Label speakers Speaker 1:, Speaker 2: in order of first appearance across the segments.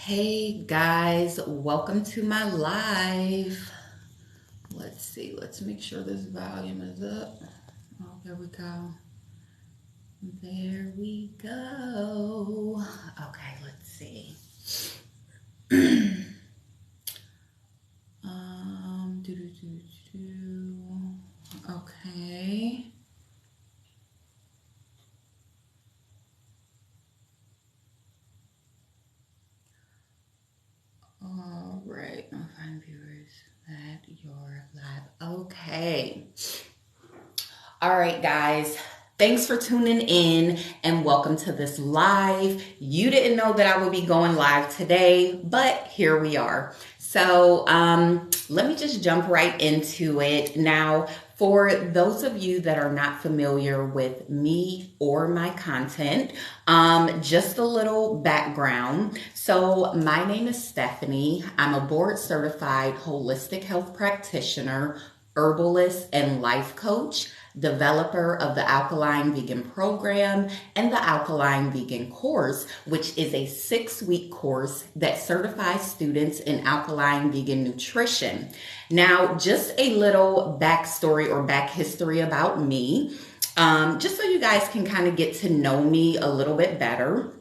Speaker 1: Hey guys, welcome to my live. Let's see, let's make sure this volume is up. Oh, there we go. There we go. Okay, let's see. Do, do, do, do. Okay. All right, I'll find viewers that you're live. Okay. All right, guys. Thanks for tuning in and welcome to this live. You didn't know that I would be going live today, but here we are. So let me just jump right into it. Now, for those of you that are not familiar with me or my content, just a little background. So my name is Stephanie. I'm a board certified holistic health practitioner, herbalist, and life coach, developer of the Alkaline Vegan Program and the Alkaline Vegan Course, which is a 6-week course that certifies students in alkaline vegan nutrition. Now, just a little backstory or back history about me, just so you guys can kind of get to know me a little bit better.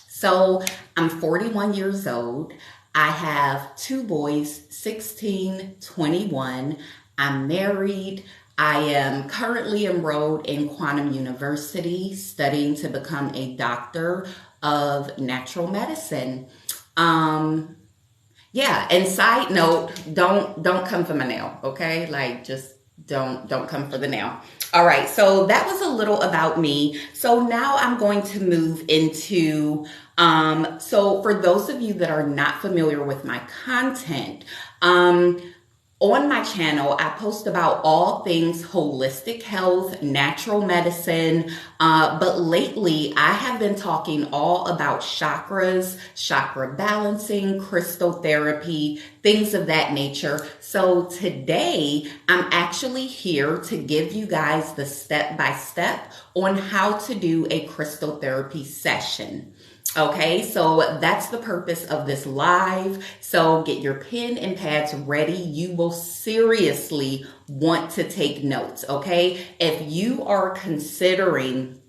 Speaker 1: So I'm 41 years old. I have 2 boys, 16, 21. I'm married. I am currently enrolled in Quantum University, studying to become a doctor of natural medicine. Yeah, and side note, don't come for my nail, okay? Like, just don't come for the nail. All right, so that was a little about me. So now I'm going to move into, so for those of you that are not familiar with my content, on my channel, I post about all things holistic health, natural medicine, but lately I have been talking all about chakras, chakra balancing, crystal therapy, things of that nature. So today I'm actually here to give you guys the step-by-step on how to do a crystal therapy session. Okay, so that's the purpose of this live. So get your pen and pads ready. You will seriously want to take notes, okay? If you are considering,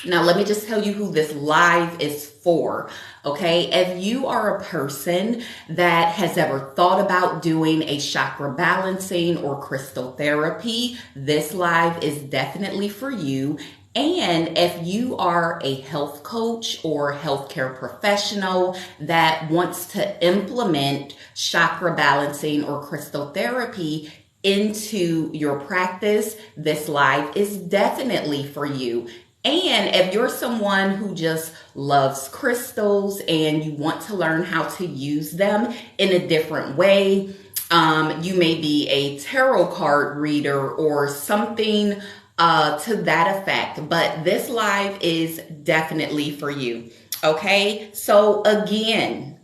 Speaker 1: now let me just tell you who this live is for, okay? If you are a person that has ever thought about doing a chakra balancing or crystal therapy, this live is definitely for you. And if you are a health coach or healthcare professional that wants to implement chakra balancing or crystal therapy into your practice, this live is definitely for you. And if you're someone who just loves crystals and you want to learn how to use them in a different way, you may be a tarot card reader or something to that effect, but this live is definitely for you. Okay, so again,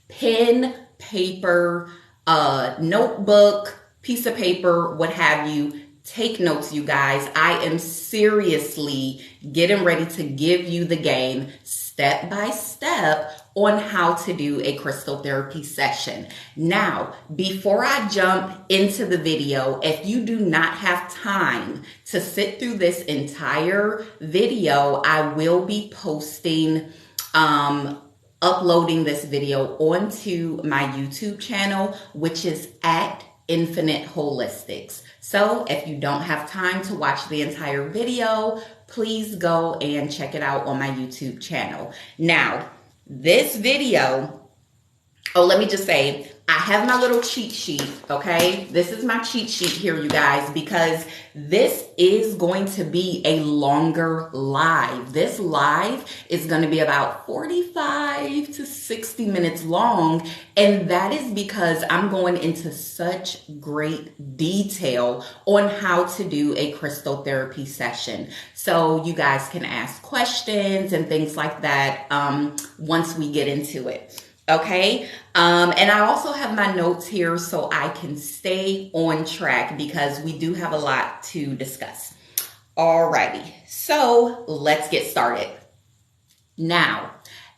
Speaker 1: pen, paper, notebook, piece of paper, what have you. Take notes, you guys. I am seriously getting ready to give you the game step by step on how to do a crystal therapy session. Now, before I jump into the video, if you do not have time to sit through this entire video, I will be posting, uploading this video onto my YouTube channel, which is at Infinite Holistics. So if you don't have time to watch the entire video, please go and check it out on my YouTube channel. Now, this video, oh, let me just say, I have my little cheat sheet, okay? This is my cheat sheet here, you guys, because this is going to be a longer live. This live is going to be about 45 to 60 minutes long, and that is because I'm going into such great detail on how to do a crystal therapy session. So you guys can ask questions and things like that once we get into it. Okay, and I also have my notes here so I can stay on track because we do have a lot to discuss. Alrighty, so let's get started. Now,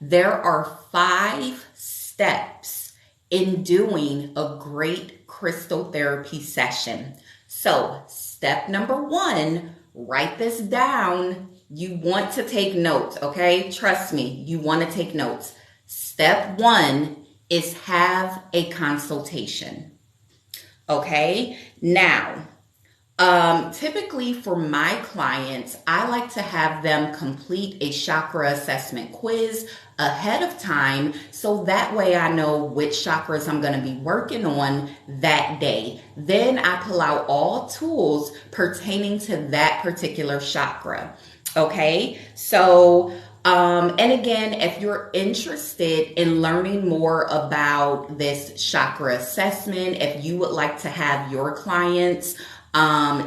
Speaker 1: there are 5 steps in doing a great crystal therapy session. So step number 1, write this down. You want to take notes, okay? Trust me, you want to take notes. Step 1 is have a consultation, okay? Now, typically for my clients, I like to have them complete a chakra assessment quiz ahead of time, so that way I know which chakras I'm going to be working on that day. Then I pull out all tools pertaining to that particular chakra. Okay, so and again, if you're interested in learning more about this chakra assessment, if you would like to have your clients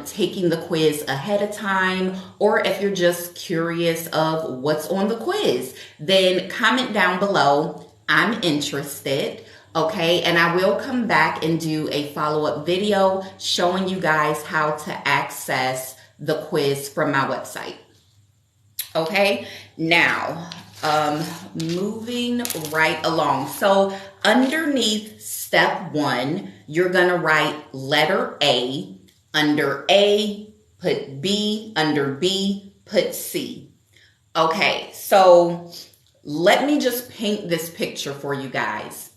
Speaker 1: taking the quiz ahead of time, or if you're just curious of what's on the quiz, then comment down below. I'm interested. Okay, and I will come back and do a follow-up video showing you guys how to access the quiz from my website. Okay, now moving right along. So underneath step 1, you're gonna write letter A. Under A, put B. Under B, put C. Okay, so let me just paint this picture for you guys.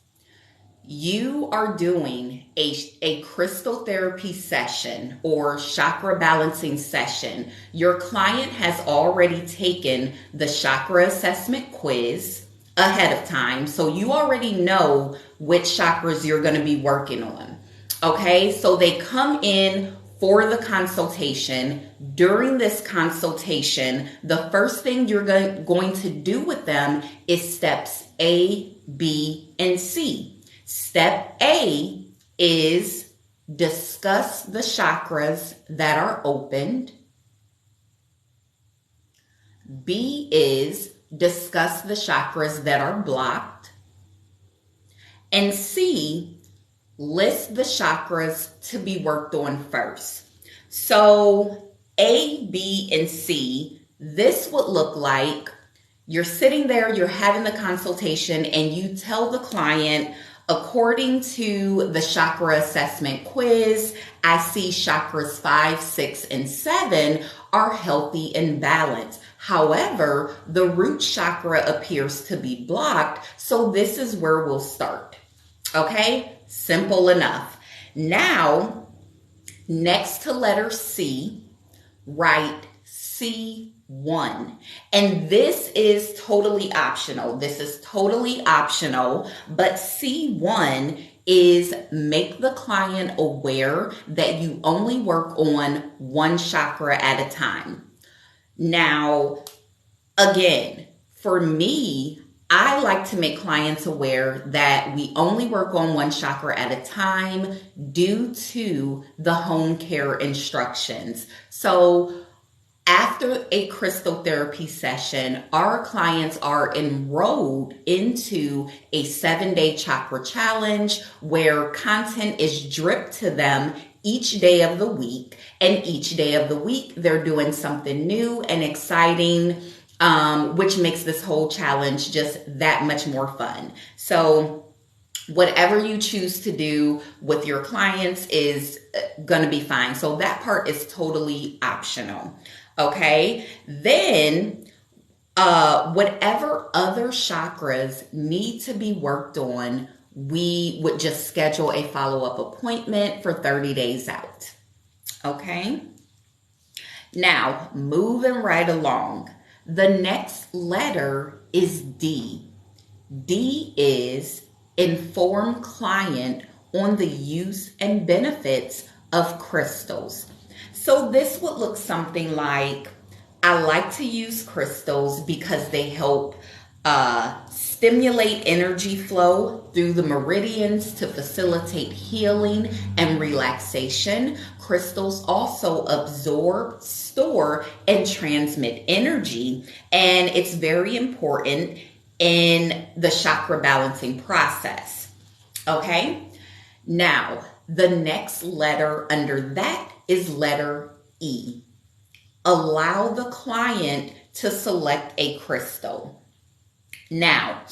Speaker 1: You are doing a crystal therapy session or chakra balancing session. Your client has already taken the chakra assessment quiz ahead of time, so you already know which chakras you're going to be working on. Okay, so they come in for the consultation. During this consultation, the first thing you're going to do with them is steps A, B, and C. Step A is discuss the chakras that are opened. B is discuss the chakras that are blocked. And C, list the chakras to be worked on first. So A, B, and C, this would look like you're sitting there, you're having the consultation, and you tell the client, according to the chakra assessment quiz, I see chakras 5, 6, and 7 are healthy and balanced. However, the root chakra appears to be blocked, so this is where we'll start. Okay, simple enough. Now, next to letter C, write C1. And this is totally optional. This is totally optional, but C1 is make the client aware that you only work on one chakra at a time. Now, again, for me, I like to make clients aware that we only work on one chakra at a time due to the home care instructions. So after a crystal therapy session, our clients are enrolled into a 7-day chakra challenge where content is dripped to them each day of the week. And each day of the week, they're doing something new and exciting, which makes this whole challenge just that much more fun. So whatever you choose to do with your clients is going to be fine. So that part is totally optional. Okay. Then whatever other chakras need to be worked on, we would just schedule a follow-up appointment for 30 days out. Okay. Now, moving right along. The next letter is D. D is inform client on the use and benefits of crystals. So this would look something like, I like to use crystals because they help stimulate energy flow through the meridians to facilitate healing and relaxation. Crystals also absorb, store, and transmit energy, and it's very important in the chakra balancing process. Okay, now the next letter under that is letter E. Allow the client to select a crystal. Now,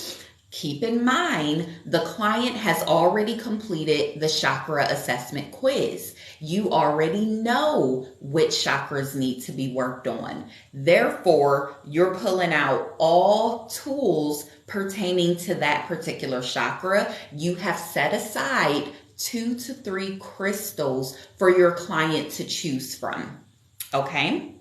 Speaker 1: keep in mind, the client has already completed the chakra assessment quiz. You already know which chakras need to be worked on. Therefore, you're pulling out all tools pertaining to that particular chakra. You have set aside 2 to 3 crystals for your client to choose from. Okay?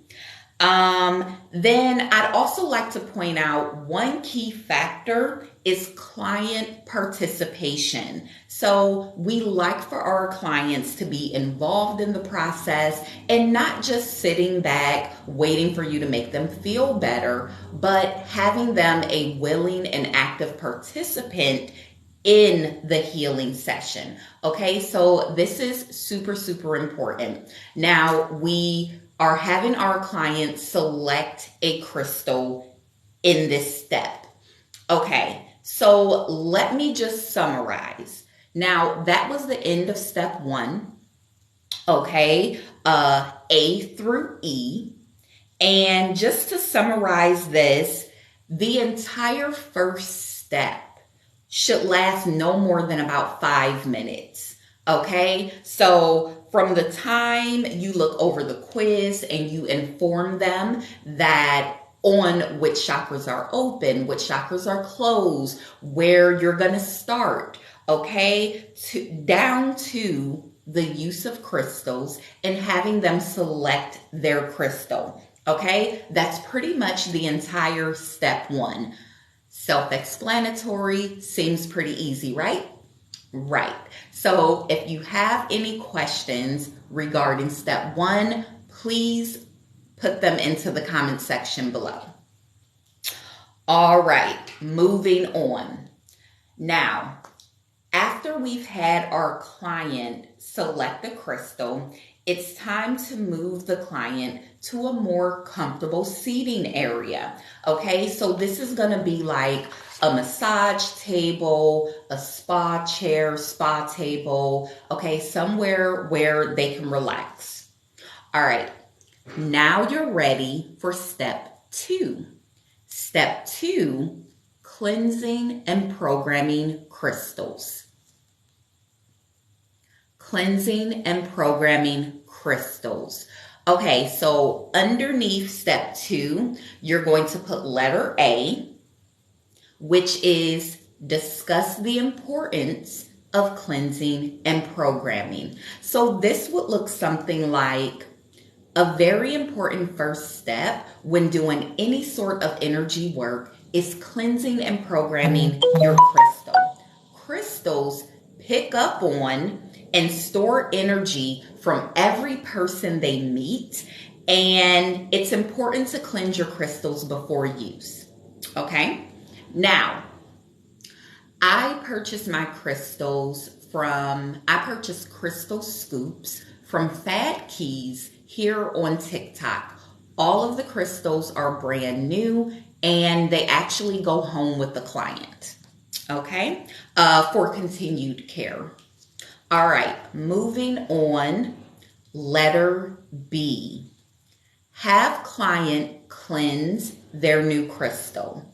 Speaker 1: Then I'd also like to point out one key factor is client participation. So we like for our clients to be involved in the process and not just sitting back waiting for you to make them feel better, but having them a willing and active participant in the healing session. Okay, so this is super, super important. Now, we are having our clients select a crystal in this step. Okay, so let me just summarize. Now, that was the end of step 1. Okay, A through E. And just to summarize this, the entire first step should last no more than about 5 minutes. Okay, so from the time you look over the quiz and you inform them that on which chakras are open, which chakras are closed, where you're going to start, okay, down to the use of crystals and having them select their crystal. Okay, that's pretty much the entire step 1. Self-explanatory, seems pretty easy, right? Right. So if you have any questions regarding step 1, please put them into the comment section below. All right, moving on. Now, after we've had our client select a crystal, it's time to move the client to a more comfortable seating area. Okay, so this is going to be like a massage table, a spa chair, spa table, okay, somewhere where they can relax. All right, now you're ready for step 2. Step 2, cleansing and programming crystals. Cleansing and programming crystals. Okay, so underneath step 2, you're going to put letter A, which is discuss the importance of cleansing and programming. So this would look something like a very important first step when doing any sort of energy work is cleansing and programming your crystal. Crystals pick up on and store energy from every person they meet, and it's important to cleanse your crystals before use. Okay? Now, I purchased crystal scoops from Fad Keys here on TikTok. All of the crystals are brand new and they actually go home with the client, okay, for continued care. All right, moving on, letter B. Have client cleanse their new crystal.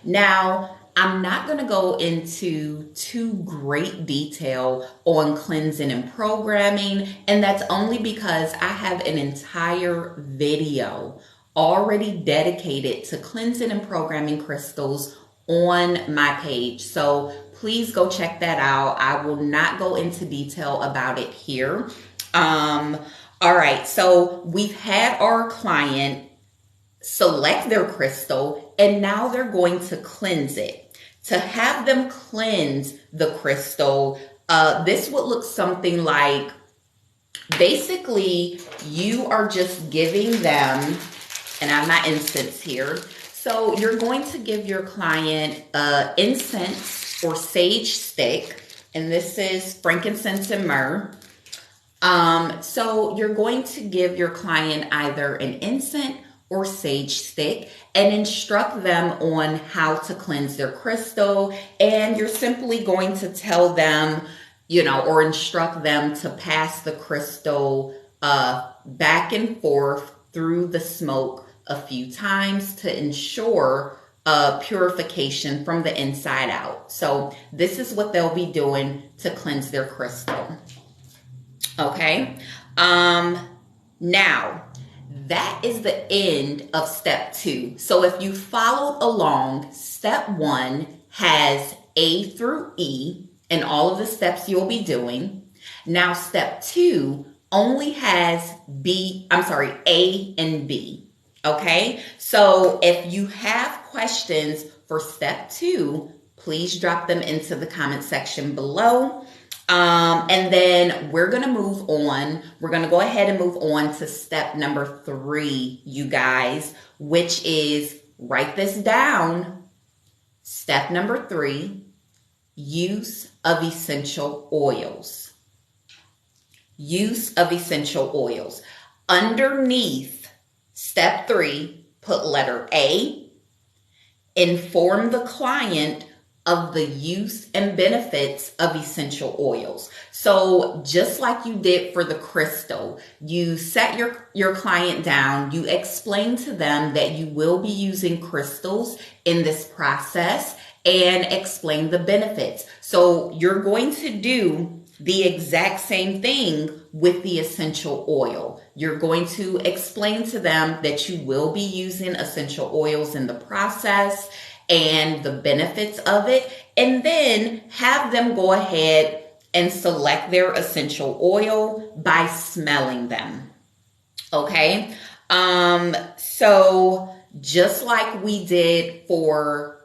Speaker 1: Now, I'm not going to go into too great detail on cleansing and programming, and that's only because I have an entire video already dedicated to cleansing and programming crystals on my page. So please go check that out. I will not go into detail about it here. All right, so we've had our client select their crystal, and now they're going to cleanse it. To have them cleanse the crystal, this would look something like, basically, you are just giving them, and I have my incense here, so you're going to give your client incense or sage stick, and this is frankincense and myrrh. So you're going to give your client either an incense or sage stick and instruct them on how to cleanse their crystal. And you're simply going to tell them, or instruct them to pass the crystal back and forth through the smoke a few times to ensure purification from the inside out. So this is what they'll be doing to cleanse their crystal. Okay. Now that is the end of step 2. So if you followed along, step 1 has A through E and all of the steps you'll be doing. Now step 2 only has A and B. Okay. So if you have questions for step 2, please drop them into the comment section below. And then we're going to move on. We're going to go ahead and move on to step number 3, you guys, which is, write this down. Step number 3, use of essential oils. Use of essential oils. Underneath step 3, put letter A. Inform the client of the use and benefits of essential oils. So just like you did for the crystal, you set your client down, you explain to them that you will be using crystals in this process and explain the benefits. So you're going to do the exact same thing with the essential oil. You're going to explain to them that you will be using essential oils in the process and the benefits of it, and then have them go ahead and select their essential oil by smelling them. Okay. So just like we did for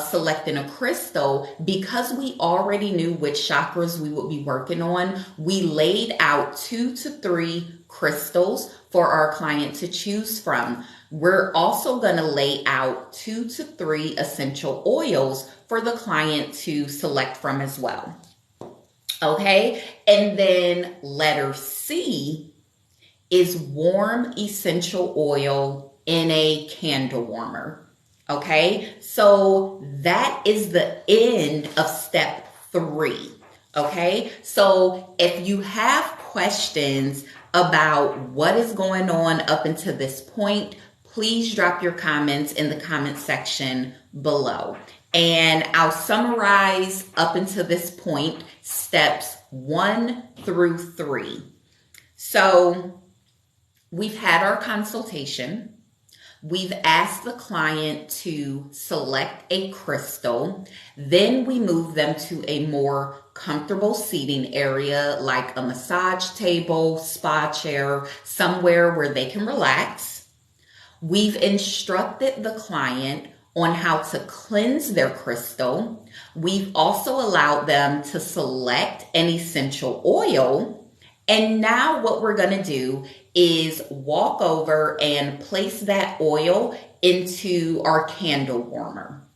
Speaker 1: selecting a crystal, because we already knew which chakras we would be working on, we laid out 2 to 3 crystals for our client to choose from. We're also going to lay out 2 to 3 essential oils for the client to select from as well. Okay. And then letter C is warm essential oil in a candle warmer. Okay. So that is the end of step 3. Okay. So if you have questions about what is going on up until this point, please drop your comments in the comment section below. And I'll summarize up until this point, steps 1 through 3. So we've had our consultation. We've asked the client to select a crystal. Then we move them to a more comfortable seating area like a massage table, spa chair, somewhere where they can relax. We've instructed the client on how to cleanse their crystal. We've also allowed them to select an essential oil. And now what we're going to do is walk over and place that oil into our candle warmer.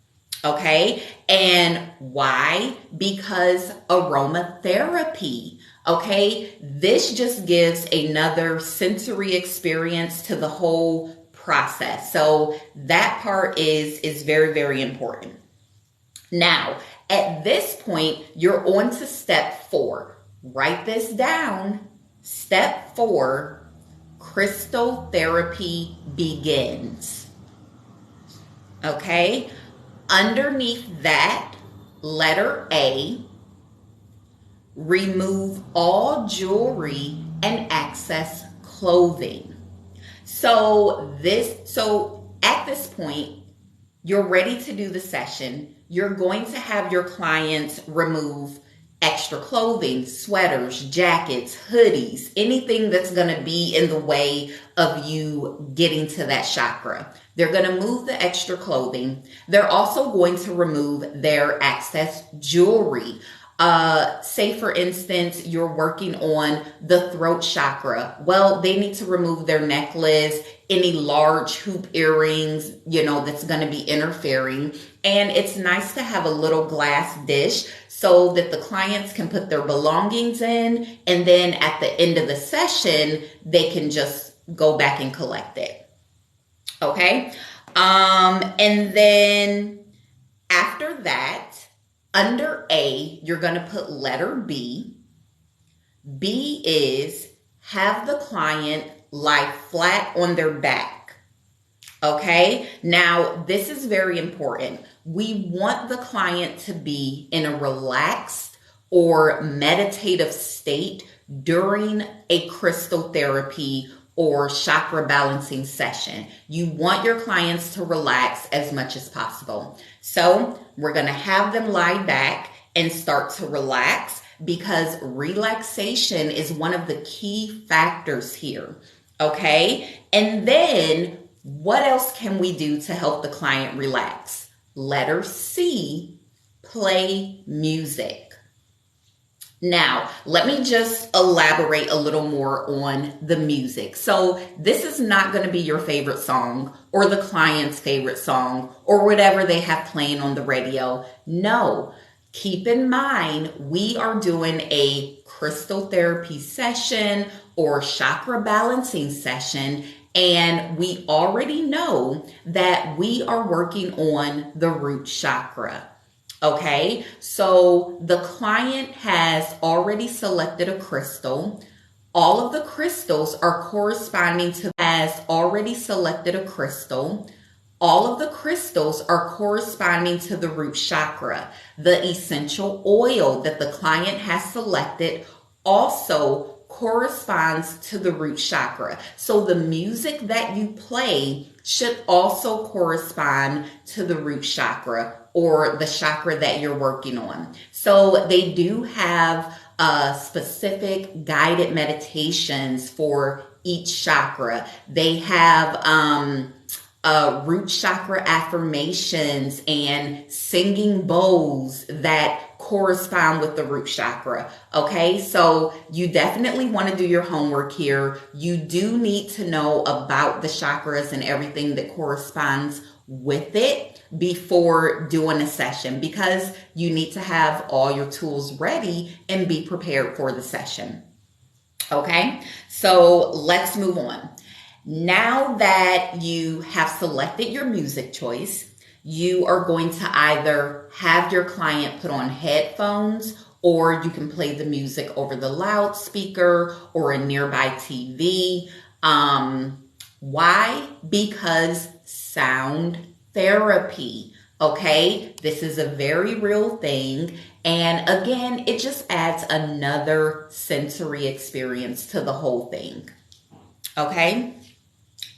Speaker 1: Okay. And why? Because aromatherapy. Okay. This just gives another sensory experience to the whole process. So that part is very, very important. Now, at this point, you're on to step 4. Write this down. Step 4, crystal therapy begins. Okay. Underneath that, letter A, remove all jewelry and excess clothing. So at this point, you're ready to do the session. You're going to have your clients remove extra clothing, sweaters, jackets, hoodies, anything that's going to be in the way of you getting to that chakra. They're going to move the extra clothing. They're also going to remove their excess jewelry. Say for instance, you're working on the throat chakra. Well, they need to remove their necklace, any large hoop earrings, that's going to be interfering. And it's nice to have a little glass dish so that the clients can put their belongings in. And then at the end of the session, they can just go back and collect it. Okay. And then after that, under A, you're going to put letter B. B is have the client lie flat on their back. Okay, now this is very important. We want the client to be in a relaxed or meditative state during a crystal therapy or chakra balancing session. You want your clients to relax as much as possible. So we're going to have them lie back and start to relax, because relaxation is one of the key factors here. Okay, and then what else can we do to help the client relax? Letter C, play music. Now, let me just elaborate a little more on the music. So this is not going to be your favorite song or the client's favorite song or whatever they have playing on the radio. No, keep in mind, we are doing a crystal therapy session or chakra balancing session. And we already know that we are working on the root chakra. Okay, so the client has already selected a crystal. All of the crystals are corresponding to has already selected a crystal. All of the crystals are corresponding to the root chakra. The essential oil that the client has selected also corresponds to the root chakra. So the music that you play should also correspond to the root chakra or the chakra that you're working on. So they do have specific guided meditations for each chakra. They have root chakra affirmations and singing bowls that correspond with the root chakra. Okay, so you definitely want to do your homework here. You do need to know about the chakras and everything that corresponds with it before doing a session, because you need to have all your tools ready and be prepared for the session. Okay, so let's move on. Now that you have selected your music choice, you are going to either have your client put on headphones, or you can play the music over the loudspeaker or a nearby TV. Why? Because sound therapy. Okay, this is a very real thing. And again, it just adds another sensory experience to the whole thing. Okay.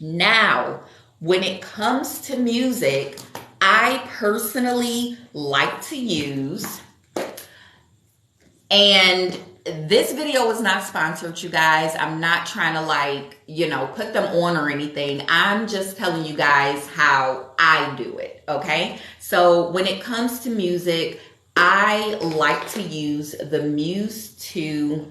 Speaker 1: Now, when it comes to music, I personally like to use, and this video is not sponsored, you guys. I'm not trying to put them on or anything. I'm just telling you guys how I do it, okay? So when it comes to music, I like to use the Muse 2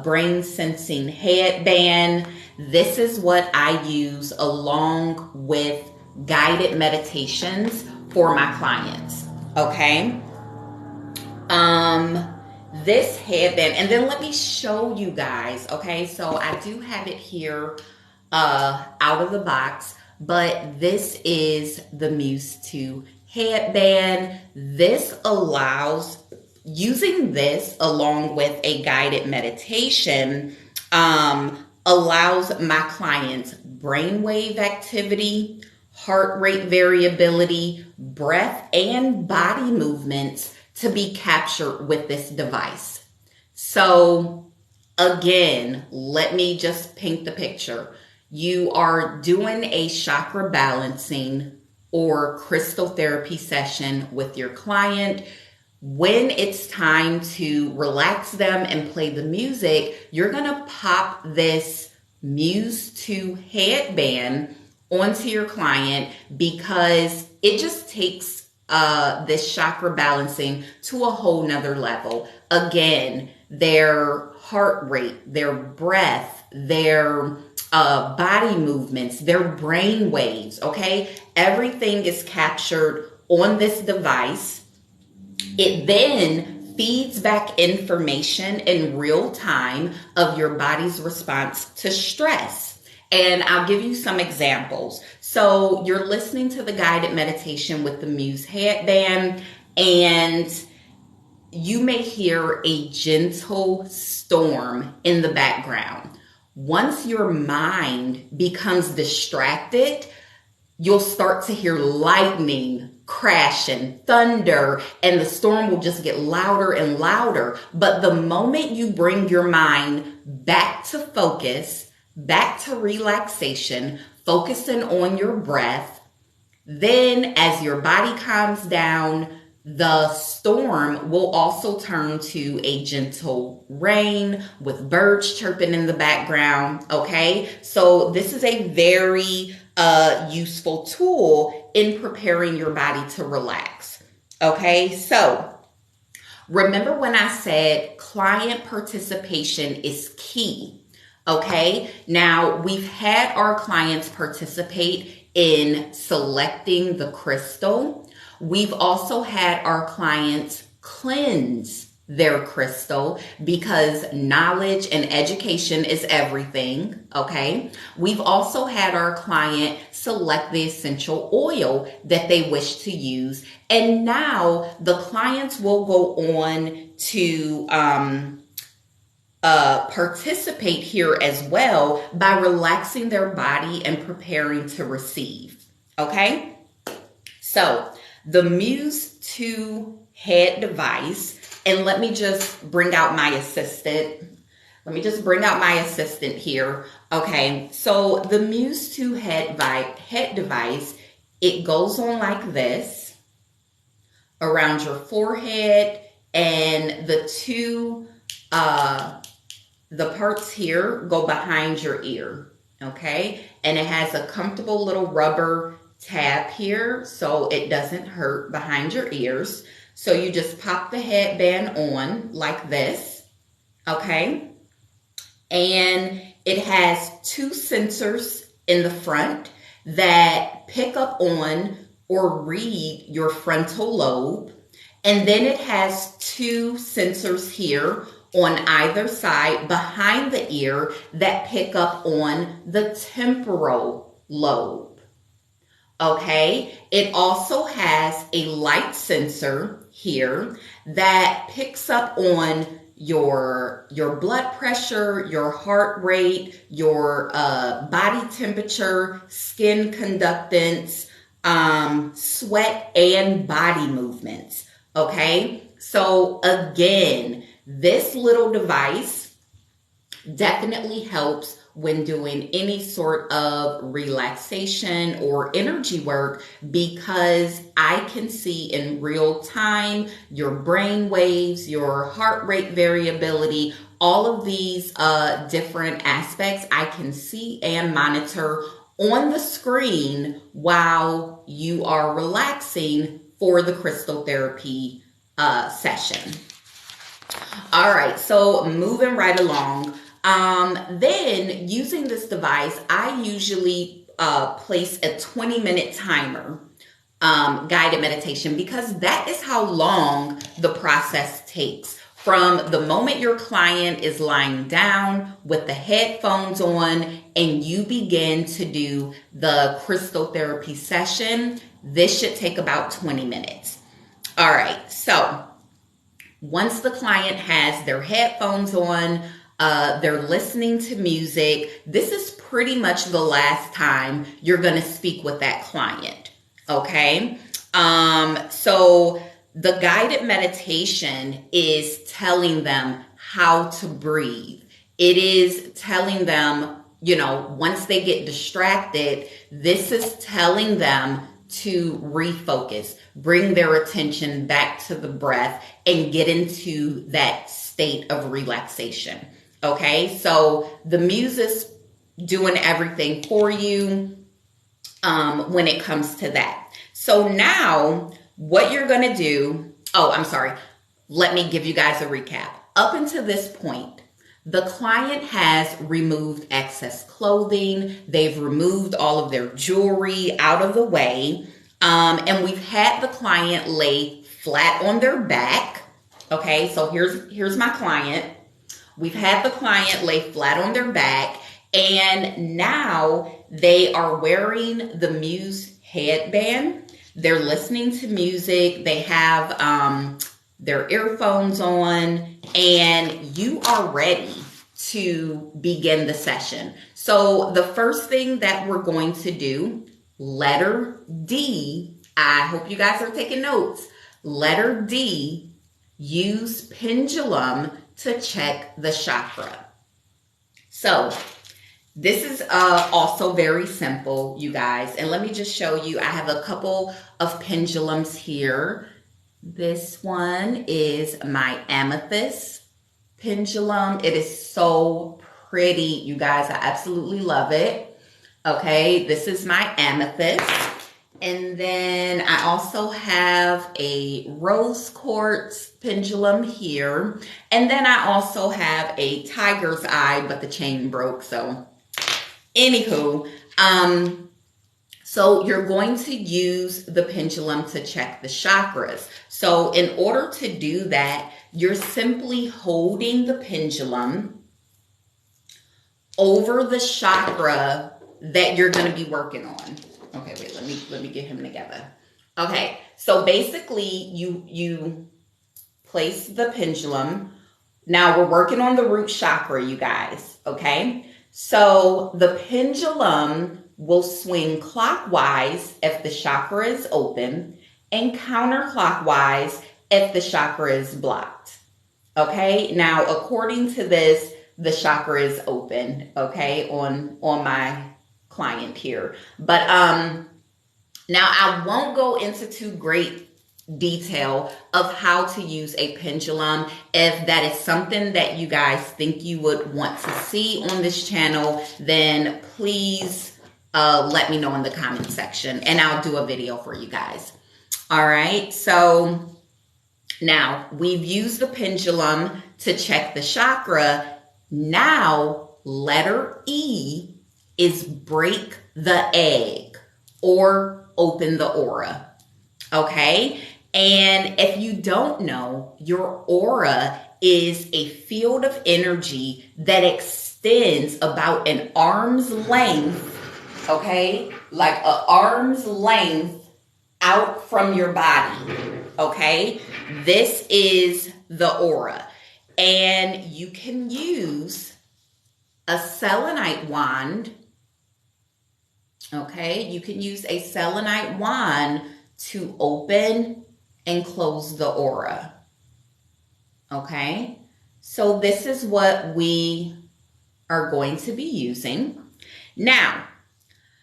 Speaker 1: brain sensing headband. This is what I use along with guided meditations for my clients. Okay. This headband, and then let me show you guys. Okay, so I do have it here out of the box, but this is the Muse 2 headband. This allows, using this along with a guided meditation, allows my clients brainwave activity, heart rate variability, breath, and body movements to be captured with this device. So again, let me just paint the picture. You are doing a chakra balancing or crystal therapy session with your client. When it's time to relax them and play the music, you're going to pop this Muse 2 headband onto your client, because it just takes this chakra balancing to a whole nother level. Again, their heart rate, their breath, their body movements, their brain waves, okay? Everything is captured on this device. It then feeds back information in real time of your body's response to stress. And I'll give you some examples. So you're listening to the guided meditation with the Muse headband, and you may hear a gentle storm in the background. Once your mind becomes distracted, you'll start to hear lightning, crashing, thunder, and the storm will just get louder and louder. But the moment you bring your mind back to focus, back to relaxation, focusing on your breath, then as your body calms down, the storm will also turn to a gentle rain with birds chirping in the background. Okay, so this is a very useful tool in preparing your body to relax. Okay, so remember when I said client participation is key. Okay, now we've had our clients participate in selecting the crystal. We've also had our clients cleanse their crystal because knowledge and education is everything, okay? We've also had our client select the essential oil that they wish to use. And now the clients will go on to participate here as well by relaxing their body and preparing to receive, okay? So the Muse 2 head device, and let me just bring out my assistant. Here. Okay, so the Muse 2 head device, it goes on like this around your forehead, and the parts here go behind your ear, okay? And it has a comfortable little rubber tab here so it doesn't hurt behind your ears. So you just pop the headband on like this, okay? And it has 2 sensors in the front that pick up on or read your frontal lobe. And then it has 2 sensors here on either side behind the ear that pick up on the temporal lobe. Okay, it also has a light sensor here that picks up on your blood pressure, your heart rate, your body temperature, skin conductance, sweat, and body movements. Okay, so again, this little device definitely helps when doing any sort of relaxation or energy work because I can see in real time your brain waves, your heart rate variability, all of these different aspects I can see and monitor on the screen while you are relaxing for the crystal therapy session. All right, so moving right along. Then using this device, I usually place a 20-minute timer guided meditation because that is how long the process takes. From the moment your client is lying down with the headphones on and you begin to do the crystal therapy session, this should take about 20 minutes. All right, so once the client has their headphones on, they're listening to music, this is pretty much the last time you're going to speak with that client, okay? So the guided meditation is telling them how to breathe. It is telling them, you know, once they get distracted, this is telling them to refocus, bring their attention back to the breath and get into that state of relaxation. Okay, so the Muse is doing everything for you when it comes to that. So now what you're going to do, let me give you guys a recap. Up until this point, the client has removed excess clothing. They've removed all of their jewelry out of the way. And we've had the client lay flat on their back. Okay, so here's my client. We've had the client lay flat on their back, and now they are wearing the Muse headband. They're listening to music. They have their earphones on, and you are ready to begin the session. So the first thing that we're going to do, letter D, I hope you guys are taking notes. Letter D, use pendulum to check the chakra. So this is also very simple, you guys. And let me just show you, I have a couple of pendulums here. This one is my amethyst pendulum. It is so pretty, you guys. I absolutely love it. Okay, this is my amethyst. And then I also have a rose quartz pendulum here. And then I also have a tiger's eye, but the chain broke. So anywho, so you're going to use the pendulum to check the chakras. So in order to do that, you're simply holding the pendulum over the chakra that you're going to be working on. Okay, wait, let me get him together. Okay, so basically you place the pendulum. Now we're working on the root chakra, you guys, okay? So the pendulum will swing clockwise if the chakra is open and counterclockwise if the chakra is blocked. Okay, now according to this, the chakra is open, okay, on my client here. But now I won't go into too great detail of how to use a pendulum. If that is something that you guys think you would want to see on this channel, then please let me know in the comment section and I'll do a video for you guys. All right, so now we've used the pendulum to check the chakra. Now letter E is break the egg or open the aura. Okay, and if you don't know, your aura is a field of energy that extends about an arm's length, okay, like an arm's length out from your body, okay? This is the aura, and you can use a selenite wand, okay? You can use a selenite wand to open and close the aura, okay? So this is what we are going to be using. Now,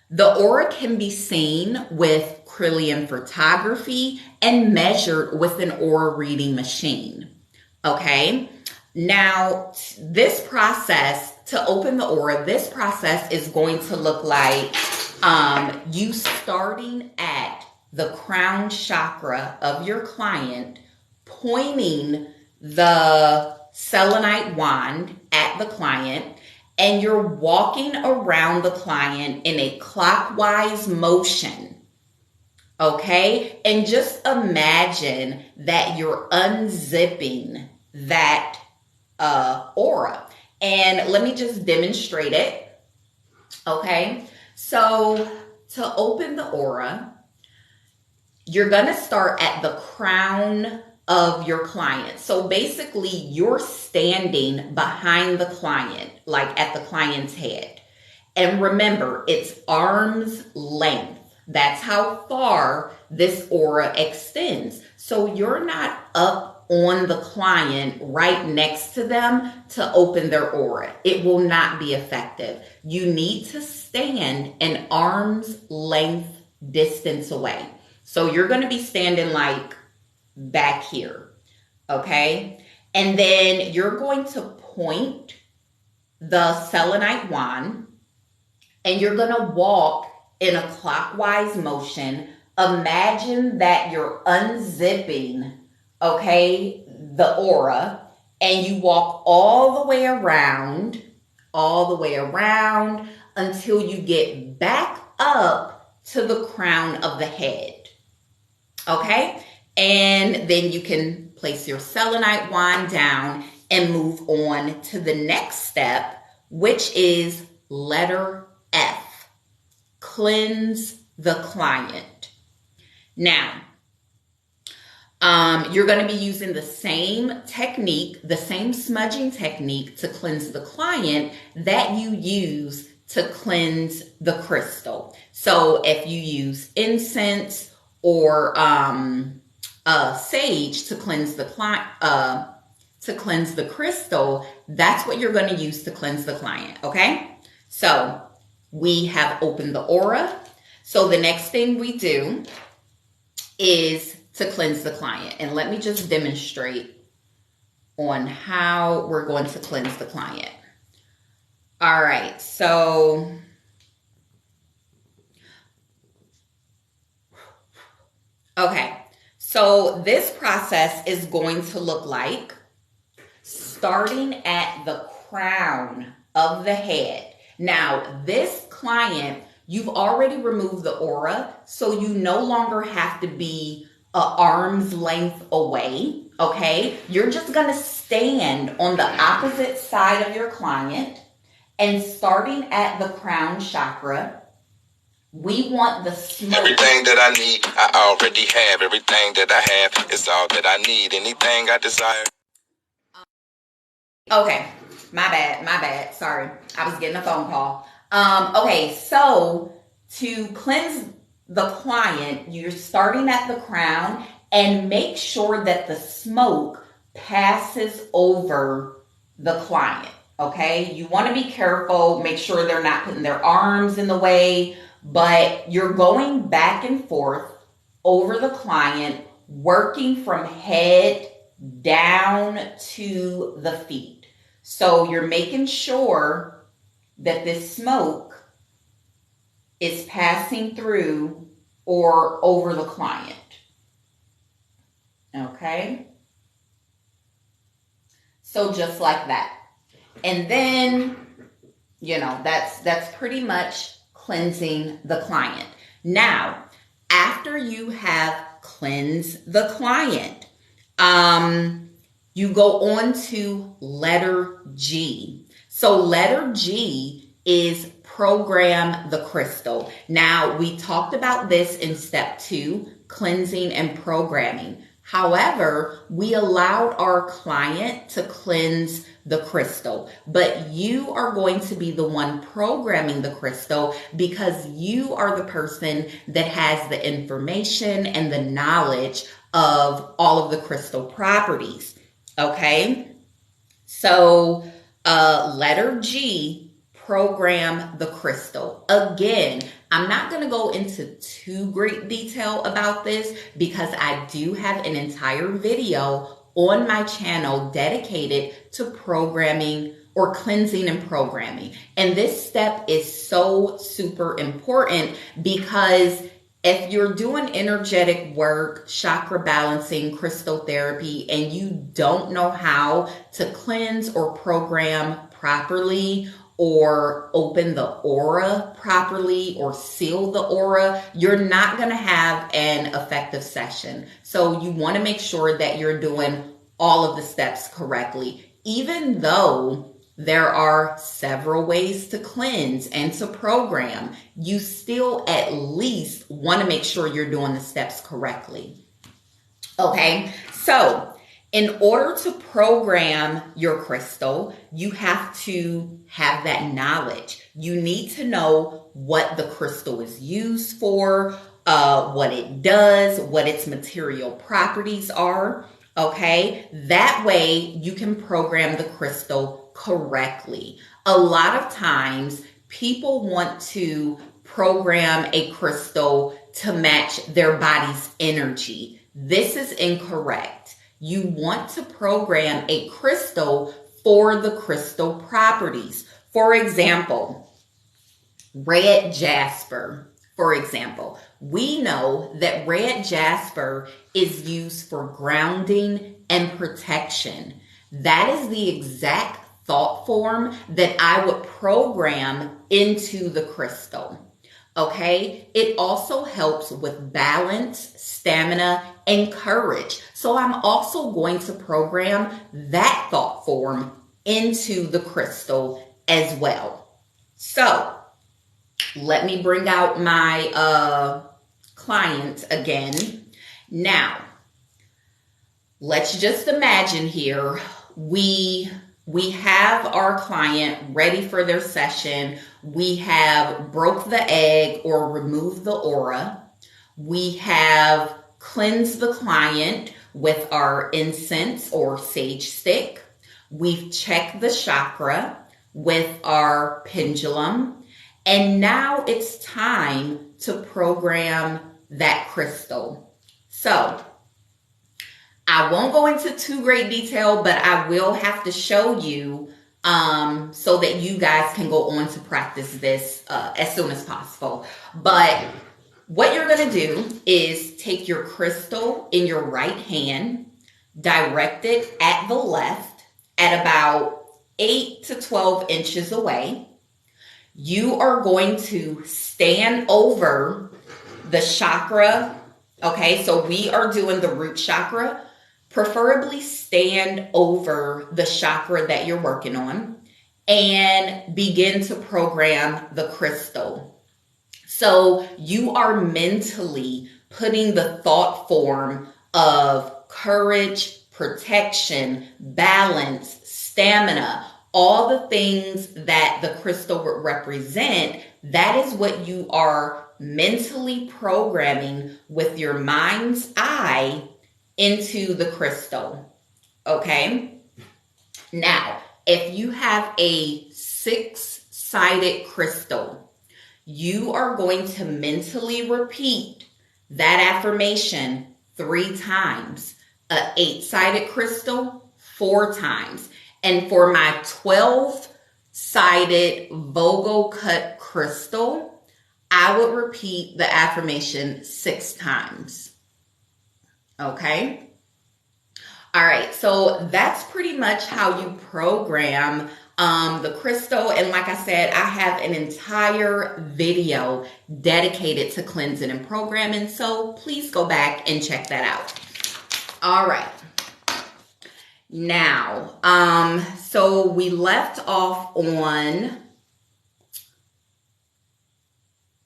Speaker 1: the aura can be seen with Kirlian photography and measured with an aura reading machine, okay? Now, this process to open the aura, this process is going to look like you starting at the crown chakra of your client, pointing the selenite wand at the client, and you're walking around the client in a clockwise motion, okay? And just imagine that you're unzipping that aura. And let me just demonstrate it, okay? So to open the aura, you're gonna start at the crown of your client. So basically you're standing behind the client, like at the client's head. And remember, it's arm's length. That's how far this aura extends. So you're not up on the client right next to them to open their aura. It will not be effective. You need to stand an arm's length distance away. So you're going to be standing like back here, okay? And then you're going to point the selenite wand and you're going to walk in a clockwise motion. Imagine that you're unzipping, okay, the aura, and you walk all the way around until you get back up to the crown of the head, okay? And then you can place your selenite wand down and move on to the next step, which is letter F, cleanse the client. Now, you're going to be using the same technique, the same smudging technique to cleanse the client that you use to cleanse the crystal. So if you use incense or sage to cleanse the crystal, that's what you're going to use to cleanse the client. Okay, so we have opened the aura. So the next thing we do is to cleanse the client, and let me just demonstrate on how we're going to cleanse the client. All right, so okay, so this process is going to look like starting at the crown of the head. Now, this client, you've already removed the aura, so you no longer have to be an arm's length away, okay? You're just gonna stand on the opposite side of your client, and starting at the crown chakra, we want the smoke.
Speaker 2: Everything that I need, I already have. Everything that I have is all that I need. Anything I desire.
Speaker 1: Okay, my bad. Sorry, I was getting a phone call. Okay, so to cleanse the client, you're starting at the crown, and make sure that the smoke passes over the client. Okay, you want to be careful, make sure they're not putting their arms in the way, but you're going back and forth over the client, working from head down to the feet. So you're making sure that this smoke is passing through or over the client. Okay? So just like that. And then, that's pretty much cleansing the client. Now, after you have cleansed the client, you go on to letter G. So letter G is program the crystal. Now, we talked about this in step 2, cleansing and programming. However, we allowed our client to cleanse the crystal, but you are going to be the one programming the crystal because you are the person that has the information and the knowledge of all of the crystal properties. Okay, so letter G, program the crystal. Again, I'm not going to go into too great detail about this because I do have an entire video on my channel dedicated to programming or cleansing and programming. And this step is so super important because if you're doing energetic work, chakra balancing, crystal therapy, and you don't know how to cleanse or program properly or open the aura properly or seal the aura, you're not going to have an effective session. So you want to make sure that you're doing all of the steps correctly, even though there are several ways to cleanse and to program. You still at least want to make sure you're doing the steps correctly. Okay, so in order to program your crystal, you have to have that knowledge. You need to know what the crystal is used for, what it does, what its material properties are. Okay, that way you can program the crystal correctly. A lot of times people want to program a crystal to match their body's energy. This is incorrect. You want to program a crystal for the crystal properties. For example, red jasper. For example, we know that red jasper is used for grounding and protection. That is the exact thought form that I would program into the crystal. Okay, it also helps with balance, stamina, and courage. So I'm also going to program that thought form into the crystal as well. So let me bring out my client again. Now, let's just imagine here we we have our client ready for their session. We have broke the egg or removed the aura. We have cleansed the client with our incense or sage stick. We've checked the chakra with our pendulum. And now it's time to program that crystal. So I won't go into too great detail, but I will have to show you so that you guys can go on to practice this as soon as possible. But what you're going to do is take your crystal in your right hand, direct it at the left at about 8 to 12 inches away. You are going to stand over the chakra. Okay, so we are doing the root chakra. Preferably stand over the chakra that you're working on and begin to program the crystal. So you are mentally putting the thought form of courage, protection, balance, stamina, all the things that the crystal would represent. That is what you are mentally programming with your mind's eye into the crystal. Okay? Now, if you have a 6-sided crystal, you are going to mentally repeat that affirmation 3 times. A 8-sided crystal, 4 times. And for my 12-sided Vogel cut crystal, I would repeat the affirmation 6 times. Okay? All right, so that's pretty much how you program the crystal. And like I said, I have an entire video dedicated to cleansing and programming, so please go back and check that out. All right. Now, so we left off on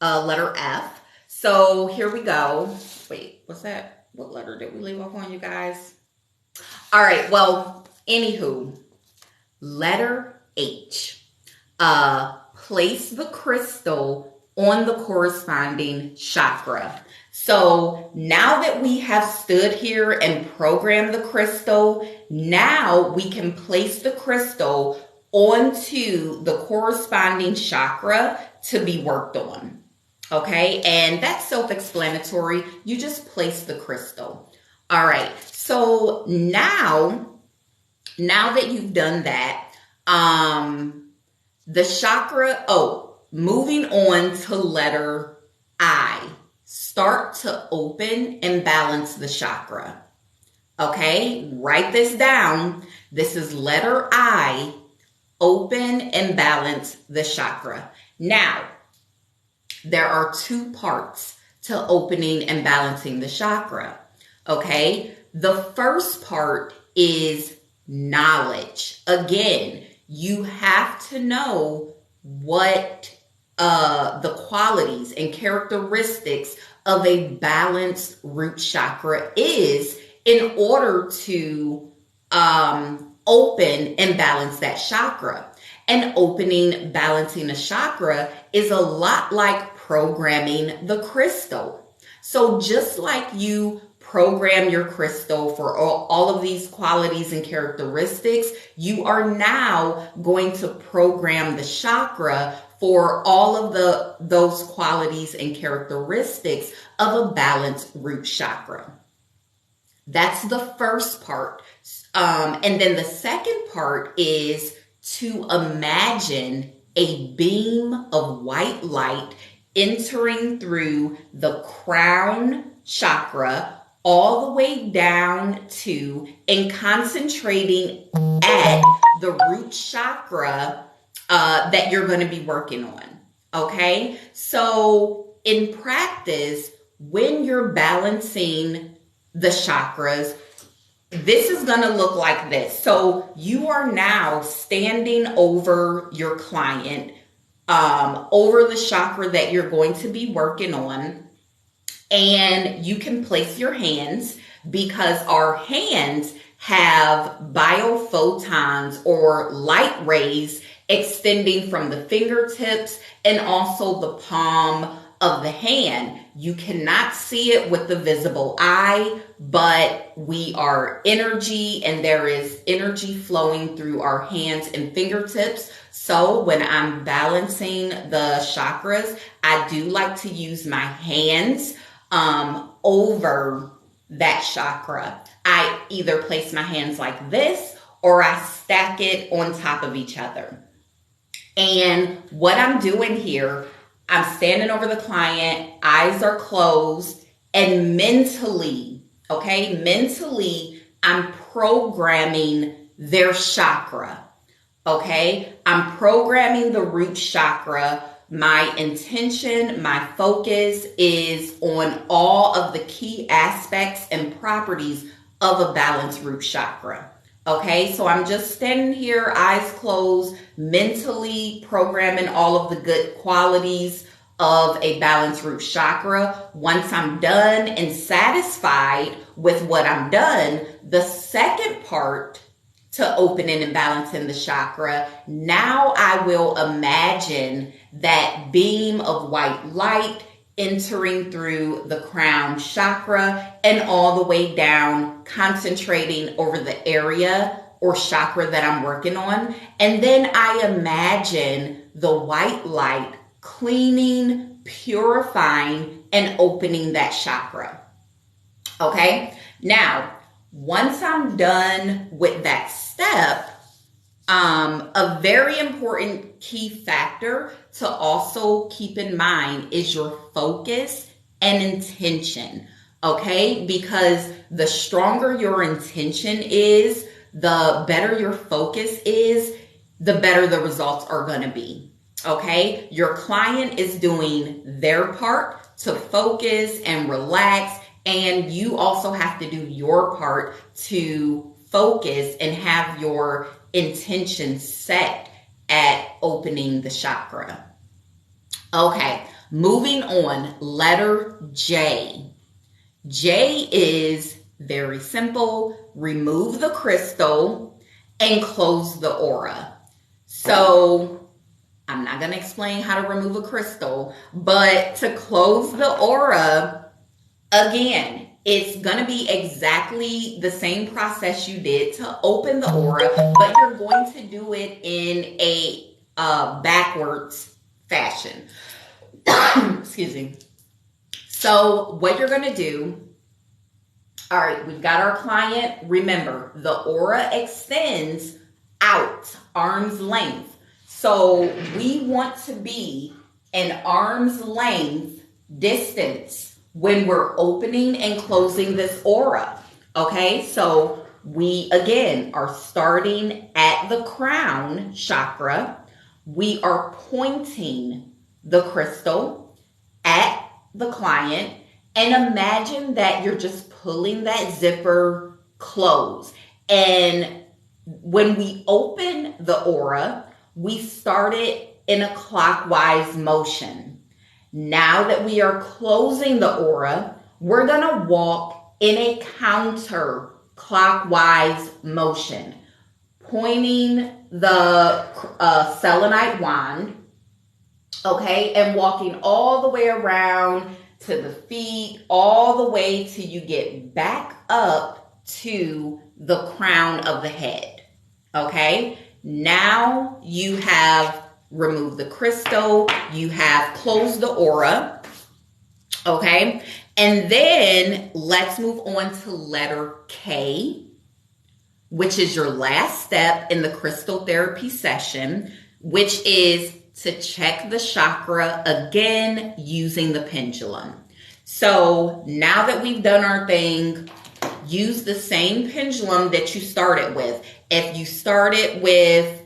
Speaker 1: letter F. So here we go. Wait, what's that? What letter did we leave off on, you guys? All right, well, anywho, letter H. Place the crystal on the corresponding chakra. So now that we have stood here and programmed the crystal, now we can place the crystal onto the corresponding chakra to be worked on. Okay, and that's self-explanatory. You just place the crystal. All right, so now that you've done that, the chakra, moving on to letter I. Start to open and balance the chakra. Okay, write this down. This is letter I. Open and balance the chakra. Now, there are 2 parts to opening and balancing the chakra. Okay, the first part is knowledge. Again, you have to know what the qualities and characteristics of a balanced root chakra is in order to open and balance that chakra. And opening, balancing a chakra is a lot like programming the crystal. So just like you program your crystal for all of these qualities and characteristics, you are now going to program the chakra for all of those qualities and characteristics of a balanced root chakra. That's the first part. And then the second part is to imagine a beam of white light entering through the crown chakra all the way down to and concentrating at the root chakra that you're going to be working on. Okay, so in practice, when you're balancing the chakras, this is going to look like this. So you are now standing over your client, over the chakra that you're going to be working on. And you can place your hands because our hands have biophotons or light rays extending from the fingertips and also the palm of the hand. You cannot see it with the visible eye, but we are energy and there is energy flowing through our hands and fingertips. So when I'm balancing the chakras, I do like to use my hands over that chakra. I either place my hands like this or I stack it on top of each other. And what I'm doing here, I'm standing over the client, eyes are closed, and mentally, I'm programming their chakra, I'm programming the root chakra. My intention, my focus is on all of the key aspects and properties of a balanced root chakra. So I'm just standing here, eyes closed, mentally programming all of the good qualities of a balanced root chakra. Once I'm done and satisfied with what I'm done, the second part to opening and balancing the chakra, now I will imagine that beam of white light entering through the crown chakra and all the way down, concentrating over the area or chakra that I'm working on. And then I imagine the white light cleaning, purifying, and opening that chakra. Now, once I'm done with that step, a very important key factor to also keep in mind is your focus and intention, because the stronger your intention is, the better your focus is, the better the results are going to be. Your client is doing their part to focus and relax, and you also have to do your part to focus and have your intention set at opening the chakra. Moving on, letter J. J is very simple. Remove the crystal and close the aura. So I'm not going to explain how to remove a crystal, but to close the aura, again, it's going to be exactly the same process you did to open the aura, but you're going to do it in a backwards fashion. Excuse me. So what you're going to do, all right, we've got our client. Remember, the aura extends out, arm's length. So we want to be an arm's length distance when we're opening and closing this aura. So we, again, are starting at the crown chakra. We are pointing the crystal at the client, and imagine that you're just pulling that zipper closed. And when we open the aura, we start it in a clockwise motion. Now that we are closing the aura, we're going to walk in a counter-clockwise motion, pointing the selenite wand, and walking all the way around to the feet, all the way till you get back up to the crown of the head. Now you have removed the crystal, you have closed the aura. And then let's move on to letter K, which is your last step in the crystal therapy session, which is to check the chakra again using the pendulum. So now that we've done our thing, use the same pendulum that you started with. If you started with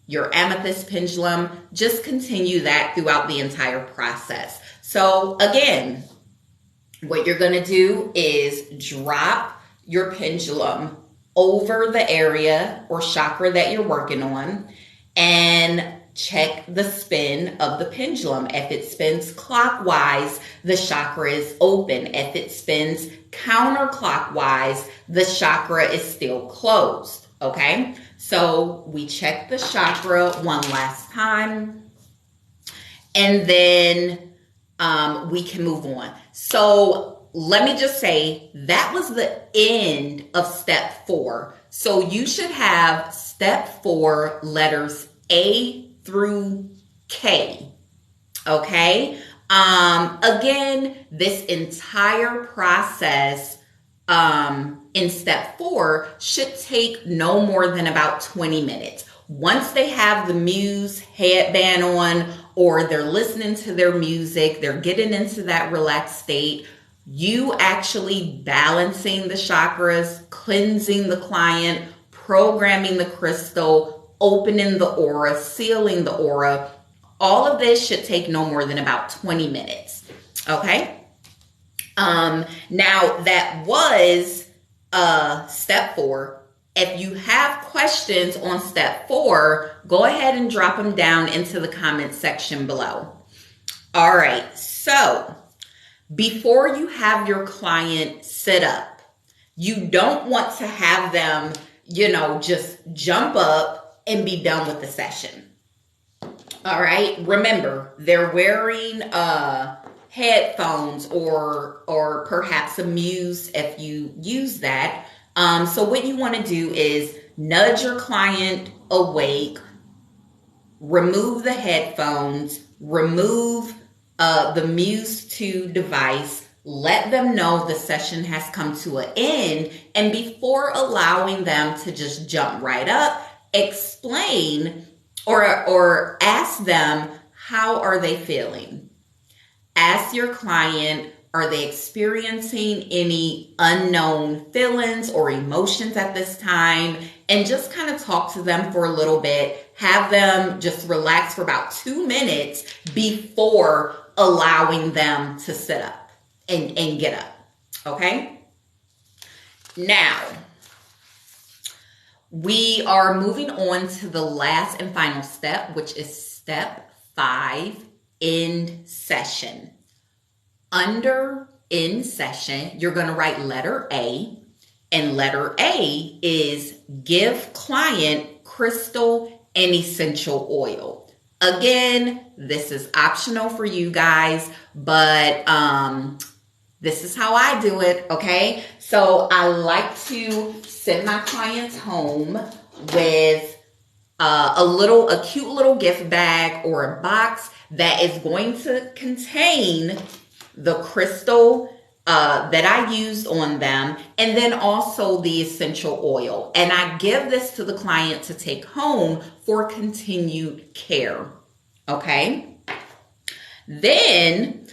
Speaker 1: your amethyst pendulum, just continue that throughout the entire process. So again, what you're going to do is drop your pendulum over the area or chakra that you're working on, and check the spin of the pendulum. If it spins clockwise, the chakra is open. If it spins counterclockwise, the chakra is still closed. Okay, so we check the chakra one last time, and then we can move on. So let me just say that was the end of step 4. So you should have step 4 letters A through K. Okay. Again, this entire process in step 4 should take no more than about 20 minutes. Once they have the Muse headband on, or they're listening to their music, they're getting into that relaxed state, you actually balancing the chakras, cleansing the client, programming the crystal, opening the aura, sealing the aura, all of this should take no more than about 20 minutes. Okay. Now that was step 4. If you have questions on step 4, go ahead and drop them down into the comment section below. All right. So before you have your client sit up, you don't want to have them, just jump up and be done with the session. All right. Remember, they're wearing headphones or perhaps a Muse if you use that. So what you want to do is nudge your client awake, remove the headphones, remove the Muse 2 device, let them know the session has come to an end, and before allowing them to just jump right up, explain or ask them, how are they feeling? Ask your client, are they experiencing any unknown feelings or emotions at this time? And just kind of talk to them for a little bit. Have them just relax for about 2 minutes before allowing them to sit up and get up. Okay? Now, we are moving on to the last and final step, which is step 5, end session. Under in session, you're going to write letter A, and letter A is give client crystal and essential oil. Again, this is optional for you guys, but this is how I do it, okay? So I like to send my clients home with a cute little gift bag or a box that is going to contain the crystal that I used on them, and then also the essential oil. And I give this to the client to take home for continued care. Okay? Then,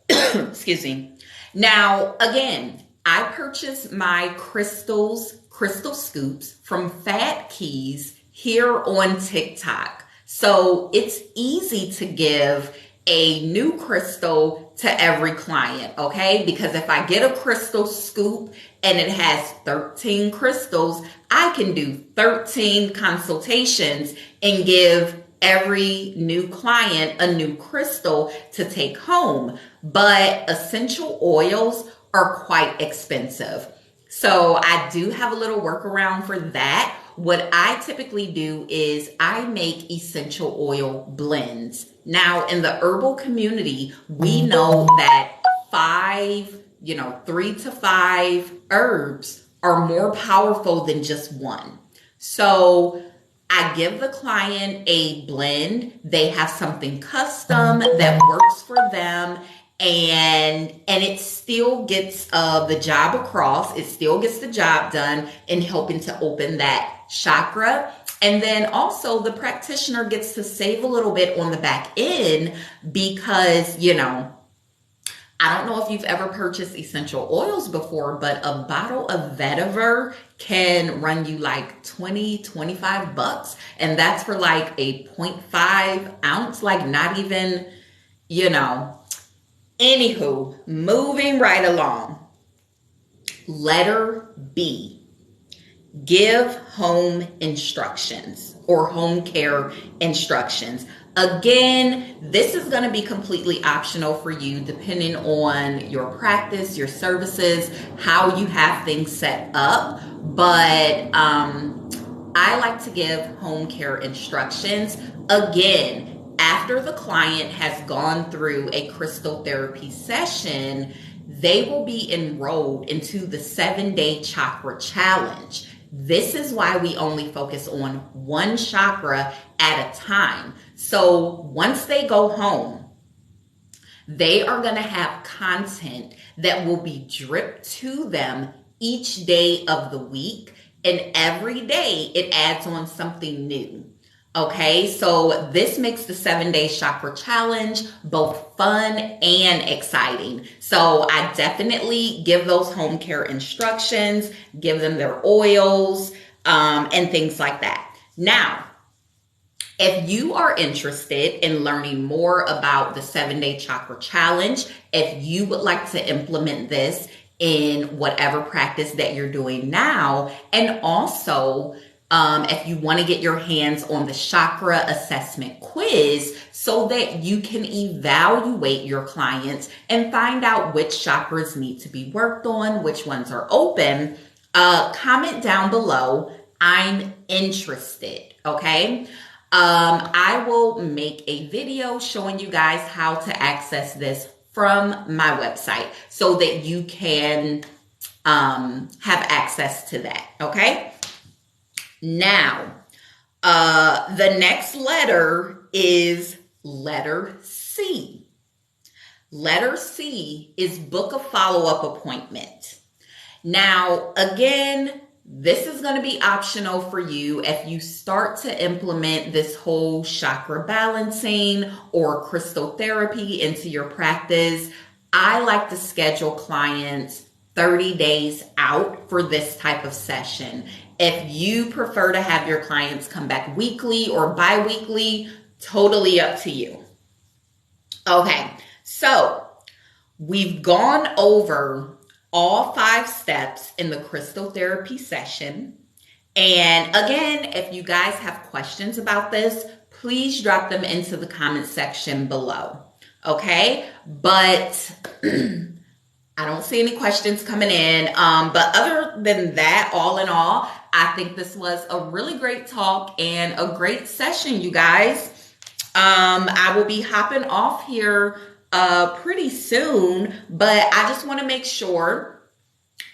Speaker 1: excuse me. Now, again, I purchased my crystal scoops from Fat Keys here on TikTok. So it's easy to give a new crystal to every client, okay? Because if I get a crystal scoop and it has 13 crystals, I can do 13 consultations and give every new client a new crystal to take home. But essential oils are quite expensive. So I do have a little workaround for that. What I typically do is I make essential oil blends. Now, in the herbal community, we know that 3 to 5 herbs are more powerful than just one. So I give the client a blend. They have something custom that works for them. And it still gets the job across. It still gets the job done in helping to open that chakra. And then also the practitioner gets to save a little bit on the back end because, I don't know if you've ever purchased essential oils before, but a bottle of vetiver can run you like $20-25. And that's for like a 0.5 ounce, like not even, Anywho, moving right along. Letter B, give home instructions. or home care instructions. Again, this is going to be completely optional for you depending on your practice, your services, how you have things set up. But I like to give home care instructions. Again, after the client has gone through a crystal therapy session, they will be enrolled into the 7-day chakra challenge. This is why we only focus on one chakra at a time. So once they go home, they are going to have content that will be dripped to them each day of the week. And every day it adds on something new. Okay, so this makes the 7-day chakra challenge both fun and exciting. So I definitely give those home care instructions, give them their oils, and things like that. Now, if you are interested in learning more about the 7-day chakra challenge, if you would like to implement this in whatever practice that you're doing now, and also if you want to get your hands on the chakra assessment quiz so that you can evaluate your clients and find out which chakras need to be worked on, which ones are open, comment down below, I'm interested, okay? I will make a video showing you guys how to access this from my website so that you can have access to that, okay? Now, the next letter is letter C. Letter C is book a follow-up appointment. Now, again, this is going to be optional for you if you start to implement this whole chakra balancing or crystal therapy into your practice. I like to schedule clients 30 days out for this type of session. If you prefer to have your clients come back weekly or bi-weekly, totally up to you. Okay, so we've gone over all 5 steps in the crystal therapy session. And again, if you guys have questions about this, please drop them into the comment section below. Okay, but I don't see any questions coming in. But other than that, all in all, I think this was a really great talk and a great session, you guys. I will be hopping off here pretty soon, but I just want to make sure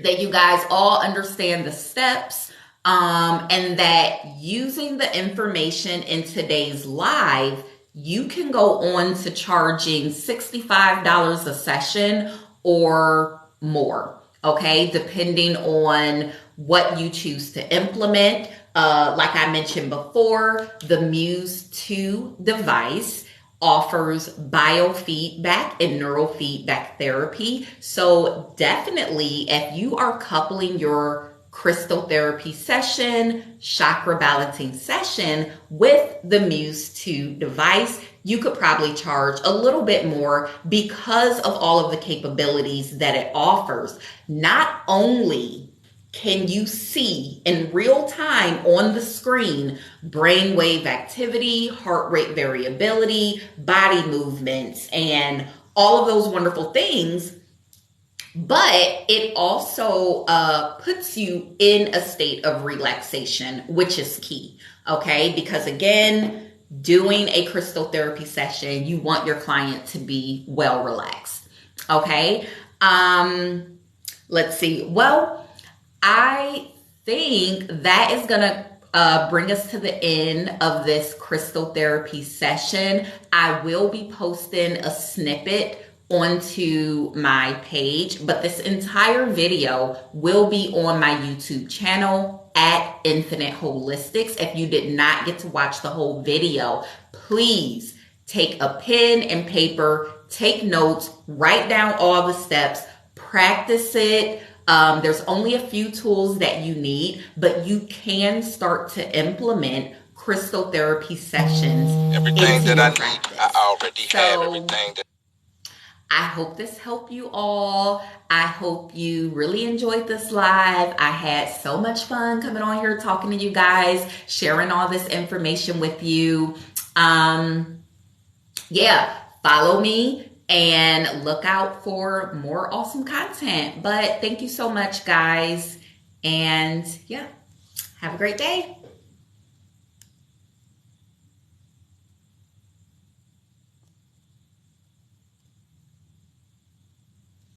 Speaker 1: that you guys all understand the steps and that using the information in today's live, you can go on to charging $65 a session or more, okay, depending on what you choose to implement. Like I mentioned before, the Muse 2 device offers biofeedback and neurofeedback therapy. So definitely, if you are coupling your crystal therapy session, chakra balancing session with the Muse 2 device, you could probably charge a little bit more because of all of the capabilities that it offers. Not only can you see in real time on the screen brainwave activity, heart rate variability, body movements, and all of those wonderful things, but it also puts you in a state of relaxation, which is key, okay? Because again, doing a crystal therapy session, you want your client to be well relaxed, okay? Let's see. Well, I think that is going to bring us to the end of this crystal therapy session. I will be posting a snippet onto my page, but this entire video will be on my YouTube channel at Infinite Holistics. If you did not get to watch the whole video, please take a pen and paper, take notes, write down all the steps, practice it. There's only a few tools that you need, but you can start to implement crystal therapy sessions.
Speaker 2: Everything that I need, I already have everything that.
Speaker 1: I hope this helped you all. I hope you really enjoyed this live. I had so much fun coming on here talking to you guys, sharing all this information with you. Yeah, follow me and look out for more awesome content. But thank you so much, guys. And yeah, have a great day.